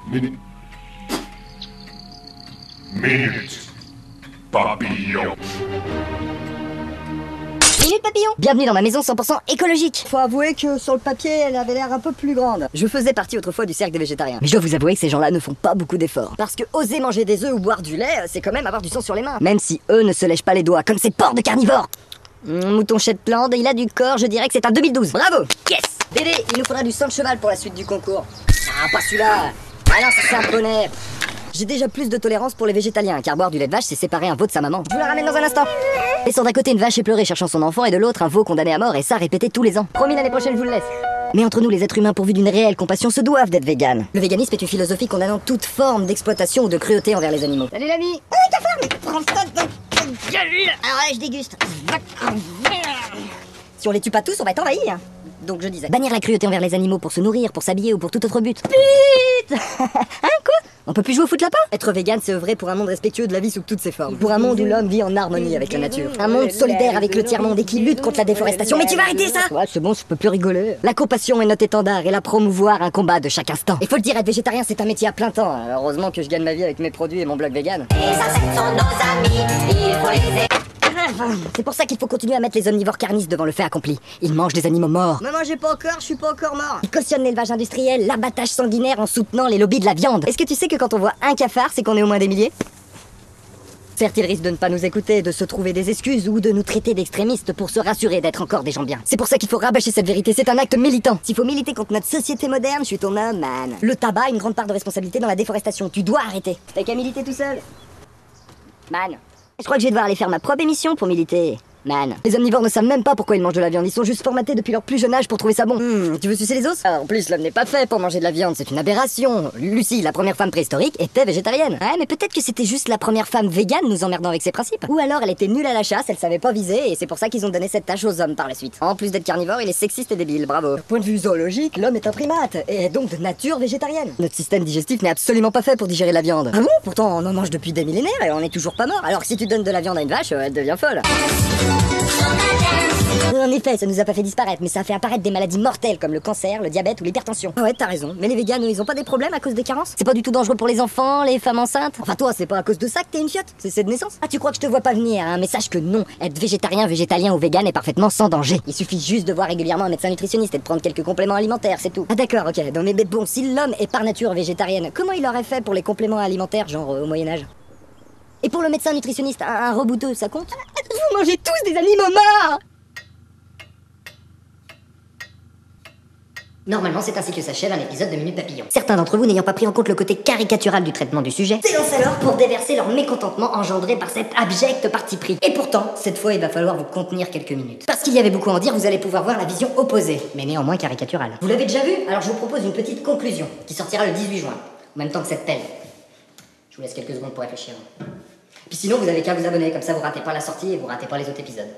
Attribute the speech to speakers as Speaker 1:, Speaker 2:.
Speaker 1: Minute. Minute. Papillon.
Speaker 2: Minute Papillon. Bienvenue dans ma maison 100% écologique. Faut avouer que sur le papier, elle avait l'air un peu plus grande. Je faisais partie autrefois du cercle des végétariens. Mais je dois vous avouer que ces gens-là ne font pas beaucoup d'efforts. Parce que oser manger des œufs ou boire du lait, c'est quand même avoir du sang sur les mains. Même si eux ne se lèchent pas les doigts, comme ces porcs de carnivores. Mouton Shetland, il a du corps, je dirais que c'est un 2012. Bravo. Yes. Dédé, il nous faudra du sang de cheval pour la suite du concours. Ah, pas celui-là. Ah non, ça c'est un poney. J'ai déjà plus de tolérance pour les végétaliens, car boire du lait de vache, c'est séparer un veau de sa maman. Je vous la ramène dans un instant. Laissant d'un côté une vache éplorée cherchant son enfant et de l'autre un veau condamné à mort, et ça répété tous les ans. Promis, l'année prochaine, je vous le laisse. Mais entre nous, les êtres humains pourvus d'une réelle compassion se doivent d'être véganes. Le véganisme est une philosophie condamnant toute forme d'exploitation ou de cruauté envers les animaux. Salut l'ami. Prends ça dans ta gueule. Alors là, je déguste. Si on les tue pas tous, on va être envahis, hein. Donc je disais, bannir la cruauté envers les animaux pour se nourrir, pour s'habiller ou pour tout autre but. Hein, quoi? On peut plus jouer au foot lapin? Être vegan, c'est œuvrer pour un monde respectueux de la vie sous toutes ses formes. Pour un monde où l'homme vit en harmonie avec la nature. Un monde solidaire avec le tiers-monde et qui lutte contre la déforestation. Mais tu vas arrêter ça? Ouais, c'est bon, je peux plus rigoler. La compassion est notre étendard et la promouvoir un combat de chaque instant. Il faut le dire, être végétarien, c'est un métier à plein temps. Alors, heureusement que je gagne ma vie avec mes produits et mon blog vegan.
Speaker 3: Les insectes sont nos amis, il faut les aider.
Speaker 2: C'est pour ça qu'il faut continuer à mettre les omnivores carnistes devant le fait accompli. Ils mangent des animaux morts. Me mangez pas encore, je suis pas encore mort. Ils cautionnent l'élevage industriel, l'abattage sanguinaire en soutenant les lobbies de la viande. Est-ce que tu sais que quand on voit un cafard, c'est qu'on est au moins des milliers? Certes, ils risquent de ne pas nous écouter, de se trouver des excuses ou de nous traiter d'extrémistes pour se rassurer d'être encore des gens bien. C'est pour ça qu'il faut rabâcher cette vérité, c'est un acte militant. S'il faut militer contre notre société moderne, je suis ton homme, man. Le tabac a une grande part de responsabilité dans la déforestation, tu dois arrêter. T'as qu'à militer tout seul. Man. Je crois que je vais devoir aller faire ma propre émission pour militer. Man. Les omnivores ne savent même pas pourquoi ils mangent de la viande, ils sont juste formatés depuis leur plus jeune âge pour trouver ça bon. Tu veux sucer les os? En plus, l'homme n'est pas fait pour manger de la viande, c'est une aberration. Lucie, la première femme préhistorique, était végétarienne. Ouais, mais peut-être que c'était juste la première femme végane nous emmerdant avec ses principes. Ou alors elle était nulle à la chasse, elle savait pas viser, et c'est pour ça qu'ils ont donné cette tâche aux hommes par la suite. En plus d'être carnivore, il est sexiste et débile, bravo. Point de vue zoologique, l'homme est un primate, et est donc de nature végétarienne. Notre système digestif n'est absolument pas fait pour digérer la viande. Ah bon? Pourtant, on en mange depuis des millénaires et on est toujours pas mort, alors que si tu donnes de la viande à une vache, elle devient folle. En effet, ça nous a pas fait disparaître, mais ça a fait apparaître des maladies mortelles comme le cancer, le diabète ou l'hypertension. Ah ouais, t'as raison. Mais les véganes, ils ont pas des problèmes à cause des carences? C'est pas du tout dangereux pour les enfants, les femmes enceintes? Enfin toi, c'est pas à cause de ça que t'es une fiotte? C'est de naissance? Ah, tu crois que je te vois pas venir, hein? Mais sache que non, être végétarien, végétalien ou vegan est parfaitement sans danger. Il suffit juste de voir régulièrement un médecin nutritionniste et de prendre quelques compléments alimentaires, c'est tout. Ah d'accord, ok. Donc, mais bon, si l'homme est par nature végétarienne, comment il aurait fait pour les compléments alimentaires, genre au Moyen-Âge? Et pour le médecin nutritionniste, un rebouteux, ça compte? Vous mangez tous des animaux morts! Normalement, c'est ainsi que s'achève un épisode de Minute Papillon. Certains d'entre vous n'ayant pas pris en compte le côté caricatural du traitement du sujet, s'élancent alors pour déverser leur mécontentement engendré par cet abject parti pris. Et pourtant, cette fois, il va falloir vous contenir quelques minutes. Parce qu'il y avait beaucoup à en dire, vous allez pouvoir voir la vision opposée, mais néanmoins caricaturale. Vous l'avez déjà vu? Alors je vous propose une petite conclusion, qui sortira le 18 juin, en même temps que cette pelle. Je vous laisse quelques secondes pour réfléchir. Puis sinon, vous avez qu'à vous abonner, comme ça vous ratez pas la sortie et vous ratez pas les autres épisodes.